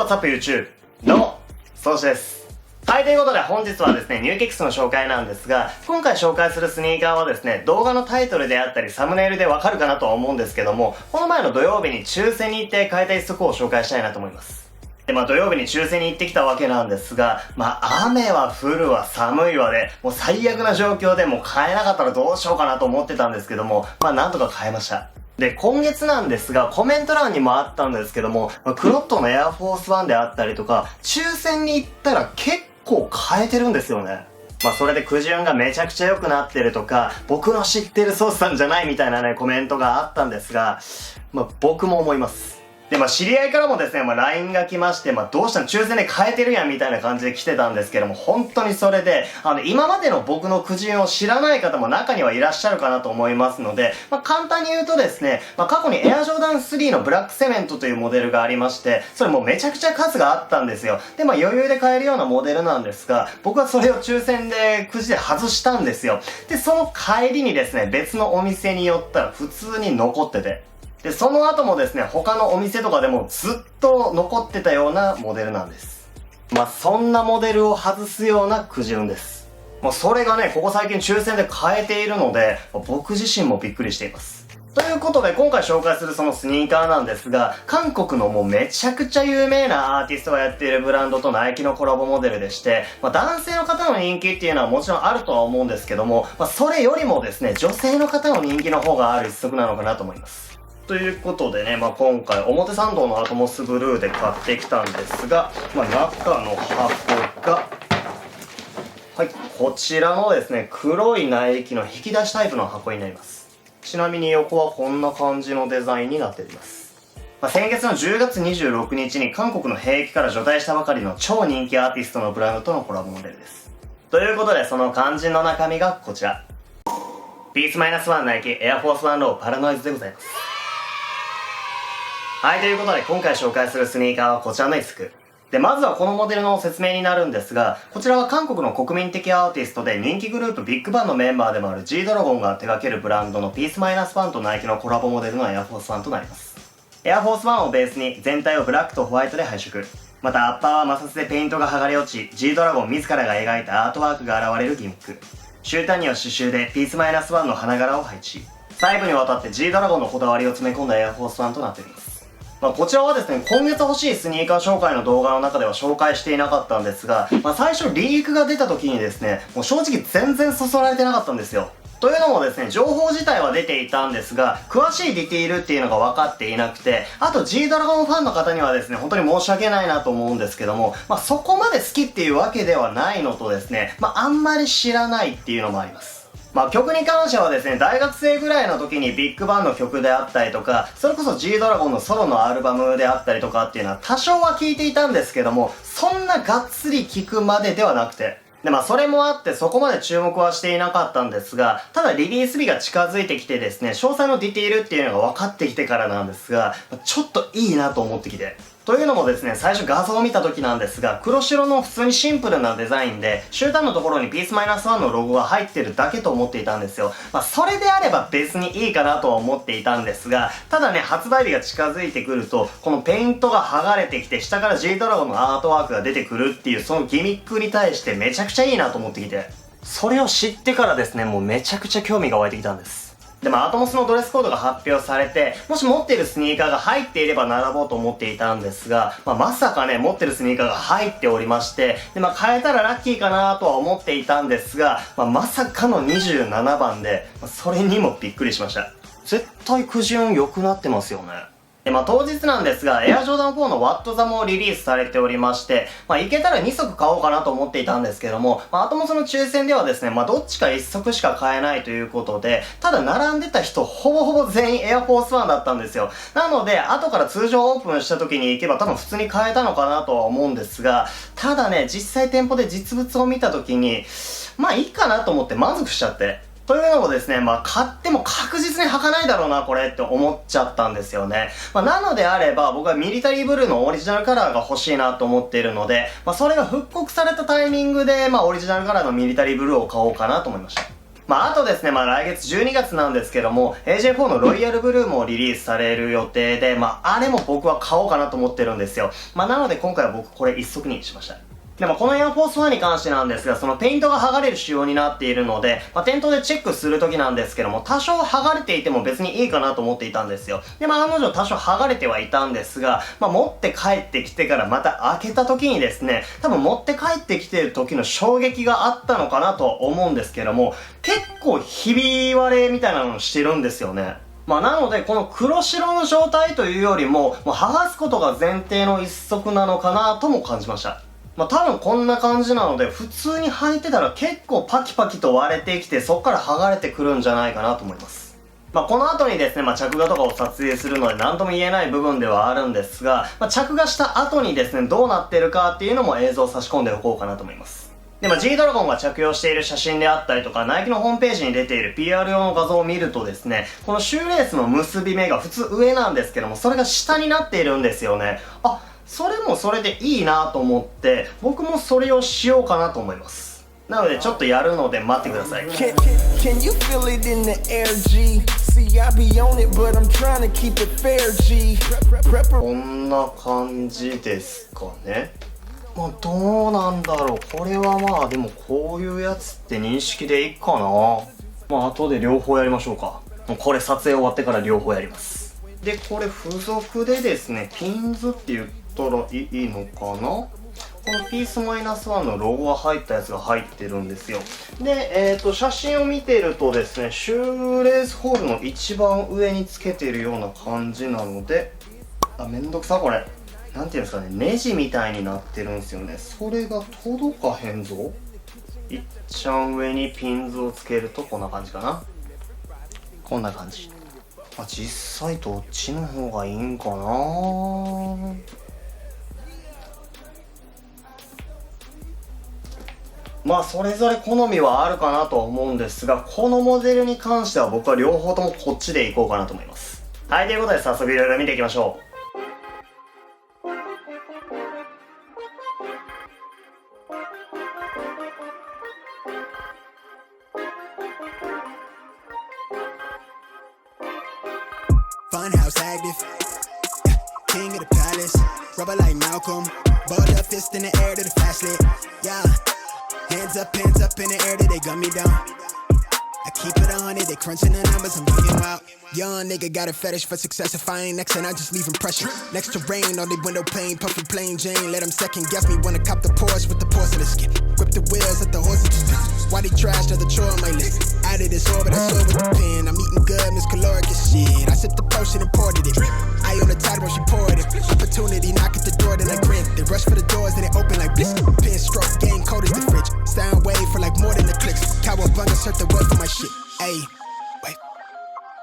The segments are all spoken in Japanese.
What's up YouTube? どうも、そうしです。はい、ということで本日はですね、ニューケックスの紹介なんですが、今回紹介するスニーカーはですね、動画のタイトルであったりサムネイルでわかるかなとは思うんですけども、この前の土曜日に抽選に行って買えた一足を紹介したいなと思います。で、土曜日に抽選に行ってきたわけなんですが、雨は降るわ、寒いわで、もう最悪な状況でもう買えなかったらどうしようかなと思ってたんですけども、なんとか買えました。で、今月なんですが、コメント欄にもあったんですけども、クロットのエアフォースワンであったりとか、抽選に行ったら結構買えてるんですよね。それで苦順がめちゃくちゃ良くなってるとか、僕の知ってるソースさんじゃないみたいなね、コメントがあったんですが、僕も思います。で、知り合いからもですね、LINE が来まして、どうしたの抽選で買えてるやんみたいな感じで来てたんですけども、本当にそれで、今までの僕の苦順を知らない方も中にはいらっしゃるかなと思いますので、簡単に言うとですね、過去にエアジョーダン3のブラックセメントというモデルがありまして、それもうめちゃくちゃ数があったんですよ。で、余裕で買えるようなモデルなんですが、僕はそれを抽選でくじで外したんですよ。で、その帰りにですね、別のお店に寄ったら普通に残ってて、で、その後もですね、他のお店とかでもずっと残ってたようなモデルなんです。そんなモデルを外すような苦渋です。それがね、ここ最近抽選で買えているので、僕自身もびっくりしています。ということで、今回紹介するそのスニーカーなんですが、韓国のもうめちゃくちゃ有名なアーティストがやっているブランドとナイキのコラボモデルでして、男性の方の人気っていうのはもちろんあるとは思うんですけども、それよりもですね、女性の方の人気の方がある一足なのかなと思います。ということでね、今回表参道のアトモスブルーで買ってきたんですが、中の箱が、はい、こちらのですね、黒いナイキの引き出しタイプの箱になります。ちなみに横はこんな感じのデザインになっております。先月の10月26日に韓国の兵役から除隊したばかりの超人気アーティストのブランドとのコラボモデルです。ということで、その肝心の中身がこちら。ピースマイナスワンナイキエアフォースワンローパラノイズでございます。はい、ということで今回紹介するスニーカーはこちらの一足。で、まずはこのモデルの説明になるんですが、こちらは韓国の国民的アーティストで人気グループビッグバンのメンバーでもある G ドラゴンが手掛けるブランドのピースマイナスワンとナイキのコラボモデルのエアフォースワンとなります。エアフォースワンをベースに全体をブラックとホワイトで配色。またアッパーは摩擦でペイントが剥がれ落ち、G ドラゴン自らが描いたアートワークが現れるギミック。終端には刺繍でピースマイナスワンの花柄を配置。細部にわたって G ドラゴンのこだわりを詰め込んだエアフォースワンとなっています。こちらはですね、今月欲しいスニーカー紹介の動画の中では紹介していなかったんですが、最初リークが出た時にですね、もう正直全然そそられてなかったんですよ。というのもですね、情報自体は出ていたんですが、詳しいディティールっていうのが分かっていなくて、あと G ドラゴンファンの方にはですね、本当に申し訳ないなと思うんですけども、そこまで好きっていうわけではないのとですね、あんまり知らないっていうのもあります。曲に関してはですね、大学生ぐらいの時にビッグバンの曲であったりとか、それこそ G ドラゴンのソロのアルバムであったりとかっていうのは多少は聴いていたんですけども、そんながっつり聴くまでではなくて、でそれもあってそこまで注目はしていなかったんですが、ただリリース日が近づいてきてですね、詳細のディティールっていうのが分かってきてからなんですが、ちょっといいなと思ってきて。というのもですね、最初画像を見た時なんですが、黒白の普通にシンプルなデザインで、終端のところにピースマイナスワンのロゴが入ってるだけと思っていたんですよ。それであれば別にいいかなとは思っていたんですが、ただね、発売日が近づいてくると、このペイントが剥がれてきて、下から G ドラゴンのアートワークが出てくるっていう、そのギミックに対してめちゃくちゃいいなと思ってきて、それを知ってからですね、もうめちゃくちゃ興味が湧いてきたんです。でアトモスのドレスコードが発表されて、もし持っているスニーカーが入っていれば並ぼうと思っていたんですが、まさかね、持ってるスニーカーが入っておりまして、で買えたらラッキーかなとは思っていたんですが、まさかの27番で、それにもびっくりしました。絶対苦順良くなってますよね。で当日なんですが、エアジョーダン4のワットザもリリースされておりまして、いけたら2足買おうかなと思っていたんですけども、アトモスの抽選ではですね、どっちか1足しか買えないということで、ただ並んでた人ほぼほぼ全員エアフォースワンだったんですよ。なので、後から通常オープンした時に行けば多分普通に買えたのかなとは思うんですが、ただね、実際店舗で実物を見た時に、いいかなと思って満足しちゃって。というのもですね、買っても確実に履かないだろうな、これって思っちゃったんですよね。なのであれば、僕はミリタリーブルーのオリジナルカラーが欲しいなと思っているので、それが復刻されたタイミングで、オリジナルカラーのミリタリーブルーを買おうかなと思いました。あとですね、来月12月なんですけども、AJ4 のロイヤルブルーもリリースされる予定で、あれも僕は買おうかなと思ってるんですよ。なので今回は僕これ一足にしました。でもこのエアフォース1に関してなんですが、そのペイントが剥がれる仕様になっているので、店頭でチェックするときなんですけども、多少剥がれていても別にいいかなと思っていたんですよ。で、案の定多少剥がれてはいたんですが、持って帰ってきてからまた開けたときにですね、多分持って帰ってきてる時の衝撃があったのかなと思うんですけども、結構ひび割れみたいなのをしてるんですよね。なので、この黒白の状態というよりも、剥がすことが前提の一足なのかなとも感じました。多分こんな感じなので、普通に履いてたら結構パキパキと割れてきて、そっから剥がれてくるんじゃないかなと思います。この後にですね、着画とかを撮影するので何とも言えない部分ではあるんですが、着画した後にですね、どうなってるかっていうのも映像を差し込んでおこうかなと思います。で、G ドラゴンが着用している写真であったりとか、ナイキのホームページに出ている PR 用の画像を見るとですね、このシューレースの結び目が普通上なんですけども、それが下になっているんですよね。それもそれでいいなと思って、僕もそれをしようかなと思います。なのでちょっとやるので待ってください。Can you feel it in the air, G? See, I be on it, but I'm trying to keep it fair, G. こんな感じですかね。どうなんだろう。これはでもこういうやつって認識でいいかな。後で両方やりましょうか。もうこれ撮影終わってから両方やります。で、これ付属でですね、ピンズって言ったらいいのかな。このピースマイナス1のロゴが入ったやつが入ってるんですよ。で、写真を見てるとですね、シューレースホールの一番上につけてるような感じなので、めんどくさ、これ。なんていうんですかね、ネジみたいになってるんですよね。それが届かへんぞ。いっちゃん上にピンズをつけるとこんな感じかな。こんな感じ。実際どっちの方がいいんかな。それぞれ好みはあるかなとは思うんですが、このモデルに関しては僕は両方ともこっちでいこうかなと思います。はい、ということで早速いろいろ見ていきましょう。Funhouse active, king of the palace, rubber like Malcolm, balled up fist in the air to the flashlight, yeah, hands up in the air till they gun me down, I keep it on it, they crunching the numbers, I'm getting out, young nigga got a fetish for success, if I ain't next and I just leave impression, next to rain on the window pane, puffy plain Jane, let them second guess me, wanna cop the Porsche with the porcelain skin, grip the wheels, let the horses just why they trash another chore on my list, out of this orbit, I saw with the pen, I'm eating good, Miss Caloric as shit, I sipped the potion and poured it in, I on the title, she poured it, opportunity, knock at the door, then I grin, they rush for the doors, then they open like bliss, pin stroke, game cold as the fridge, sound wave for like more than the clicks, cowabunga, search the word for my shit, ayy, wait.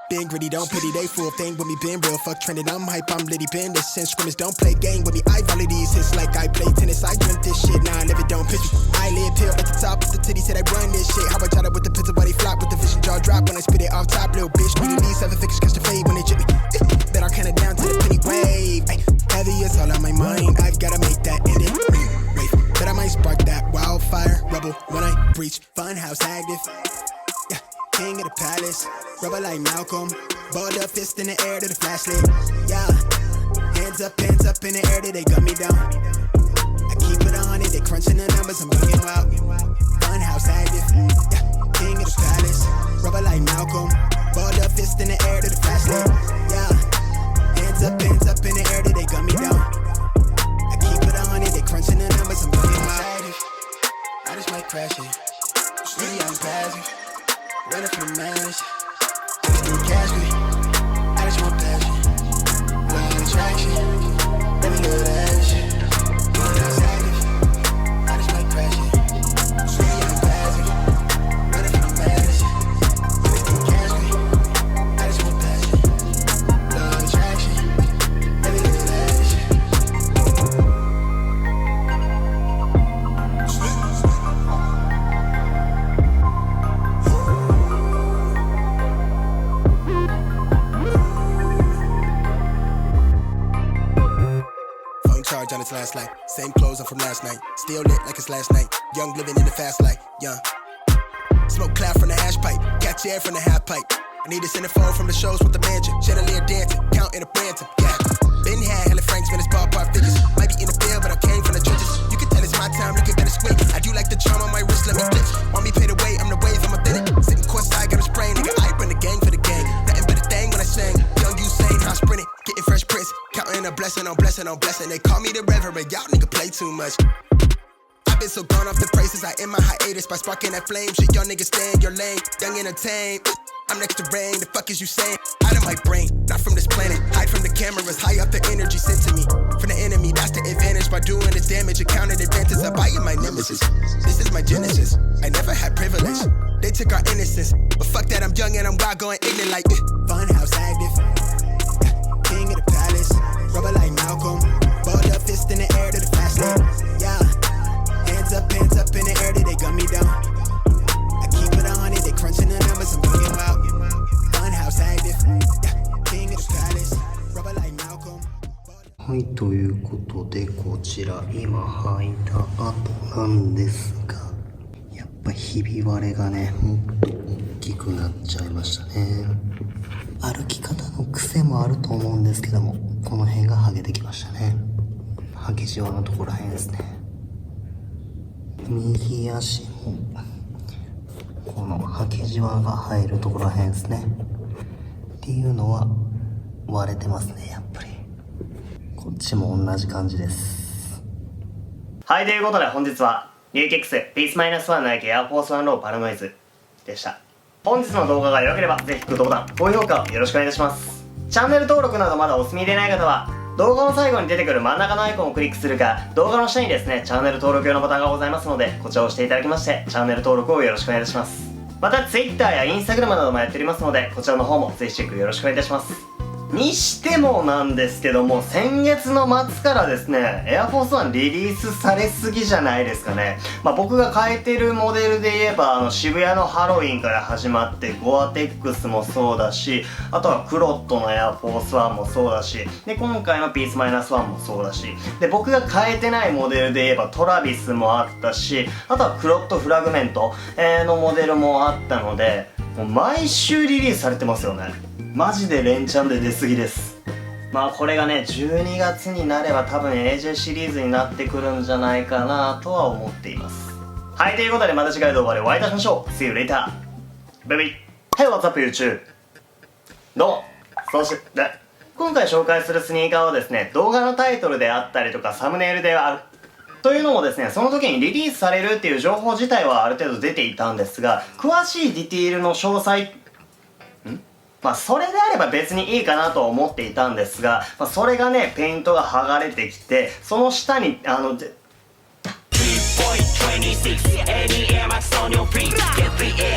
Been gritty, don't pity, they fool thing with me, been real, fuck trending, I'm hype, I'm litty, been this since scrimmage, don't play game with me, I volley these hits like I play tennis, I dreamt this shit, now I live it, don't pitch me, I live here at the top of the titty, said I run this shit, how I jot it with the pizza, why they flop with the vision, jaw drop when I spit it off top, little bitch, need these 7 figures, catch the fade when they jit me, bet I kinda down to the penny wave, ay, heavy is all on my mind, I've gotta make that end it, wave, bet I might spark that wildfire, rebel, when I breach, funhouse active, yeah, king of the palace, rubber like Malcolm, balled up fist in the air to the flashlight, yeah, hands up in the air till they gun me down, I keep it on it, they crunching the numbers, I'm bringing out, funhouse active, yeah, king of the palace, rubber like Malcolm, balled up fist in the air to the flashlight, yeah, hands up in the air till they gun me down, I keep it on it, they crunching the numbers, I'm bringing out, I just might crash it, really I'm passive, running from the mash, you catch me, I just want passion, love attraction, baby love that shit, funhouse active, I just might crash it, really I'm passive, running from the mash, you catch me, I just want passion, love attraction, baby love that shit. Phone charge on its last light. Same clothes on from last night. Still lit like it's last night. Young living in the fast life. Young. Smoke cloud from the hash pipe, catch air from the half pipe. I need a centerfold from the shows with the mansion. Chandelier dancing, counting a bantam. Yeah, been had hella francs, man, it's ballpark figures. Might be in the field, but I came from the trenches. You can tell it's my time, look at that squint. I do like the charm on my wrist, let me flip. Want me pay the way, I'm the wave, I'm authentic. Sitting courtside, got a sprain, nigga. I run the gang for the gang. Nothing but a thing when I sing. Young Usain, how I sprint it, getting fresh prints. Counting a blessing on blessing on blessing. They call me the reverend, y'all nigga play too much. I've been so gone off the prices, I end my hiatus by sparking that flame. Shit, y'all niggas stay in your lane, young entertain. I'm next to rain, the fuck is you saying? Out of my brain, not from this planet. Hide from the cameras, high up the energy sent to me. From the enemy, that's the advantage. By doing this damage, accounted advances. I buy you my nemesis. This is my genesis. I never had privilege. They took our innocence, but fuck that, I'm young and I'm wild, going ignorant like Funhouse active, king of the palace. Rubber like Malcolm, balled up fist in the air to the fast lane. Yeah, hands up in the air, they gun me down. I keep it 100, they crunching the numbers, I'm bringing out. Funhouse active, king of the palace. Rubber like Malcolm. はい、ということでこちら今履いた後なんですが、やっぱひび割れがねもっと大きくなっちゃいましたね。歩き方の癖もあると思うんですけども、この辺が剥げてきましたね。履きじわのところら辺ですね。右足もこの履きじわが入るところら辺ですね。っていうのは割れてますね、やっぱり。こっちも同じ感じです。はい、ということで本日はニューキックスピースマイナス1ナイキエアフォースワンローパラノイズでした。本日の動画が良ければぜひグッドボタン、高評価をよろしくお願いいたします。チャンネル登録などまだお済みでない方は動画の最後に出てくる真ん中のアイコンをクリックするか、動画の下にですねチャンネル登録用のボタンがございますので、こちらを押していただきましてチャンネル登録をよろしくお願いいたします。また Twitter や Instagram などもやっておりますので、こちらの方もぜひチェックよろしくお願いいたします。にしてもなんですけども、先月の末からですねエアフォースワンリリースされすぎじゃないですかね。僕が変えてるモデルで言えば渋谷のハロウィンから始まってゴアテックスもそうだし、あとはクロットのエアフォースワンもそうだし、で今回のピースマイナスワンもそうだし、で僕が変えてないモデルで言えばトラビスもあったし、あとはクロットフラグメントのモデルもあったので、もう毎週リリースされてますよね。マジで連チャンで出過ぎです。これがね12月になれば多分 AJ シリーズになってくるんじゃないかなとは思っています。はい、ということでまた次回動画でお会いいたしましょう。 See you later! バイバイ。 Hey, what's up YouTube? どうも。そして今回紹介するスニーカーはですね、動画のタイトルであったりとかサムネイルであるというのもですね、その時にリリースされるっていう情報自体はある程度出ていたんですが、詳しいディティールの詳細それであれば別にいいかなと思っていたんですが、それがねペイントが剥がれてきて、その下に3.26 ADM on your feet. Get the air